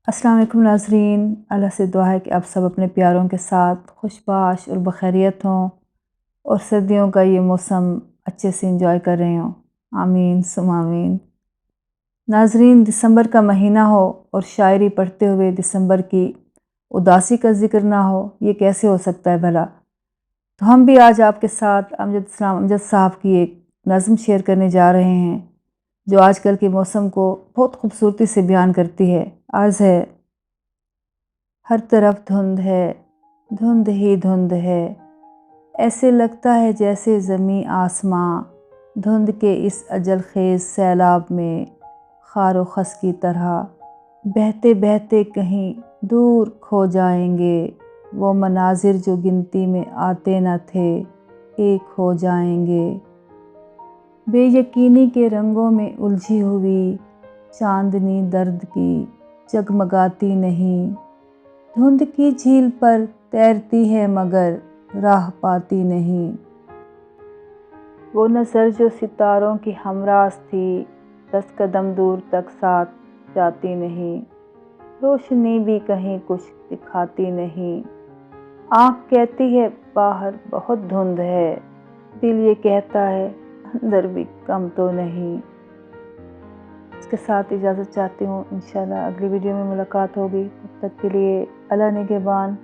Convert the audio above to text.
अस्सलाम वालेकुम नाज़रीन। अल्लाह से दुआ है कि आप सब अपने प्यारों के साथ खुशबाश और बखैरियत हों और सर्दियों का ये मौसम अच्छे से एंजॉय कर रहे हों। आमीन सुम आमीन। नाज़रीन, दिसंबर का महीना हो और शायरी पढ़ते हुए दिसंबर की उदासी का ज़िक्र ना हो, ये कैसे हो सकता है भला। तो हम भी आज आपके साथ अमजद साहब की एक नज़म शेयर करने जा रहे हैं जो आजकल के मौसम को बहुत खूबसूरती से बयान करती है। अर्ज़ है, हर तरफ धुंध है, धुंध ही धुंध है, ऐसे लगता है जैसे ज़मीं आसमां धुंध के इस अजल ख़ेज़ सैलाब में खारो खस की तरह बहते बहते कहीं दूर खो जाएंगे। वो मनाजिर जो गिनती में आते न थे एक हो जाएंगे। बेयकीनी के रंगों में उलझी हुई चांदनी दर्द की जगमगाती नहीं, धुंध की झील पर तैरती है मगर राह पाती नहीं। वो नज़र जो सितारों की हमराज थी 10 कदम दूर तक साथ जाती नहीं, रोशनी भी कहीं कुछ दिखाती नहीं। आँख कहती है बाहर बहुत धुंध है, दिल ये कहता है अंदर भी कम तो नहीं। इसके साथ इजाज़त चाहती हूँ। इंशाल्लाह अगली वीडियो में मुलाकात होगी। तब तक के लिए अल्लाह निगहबान।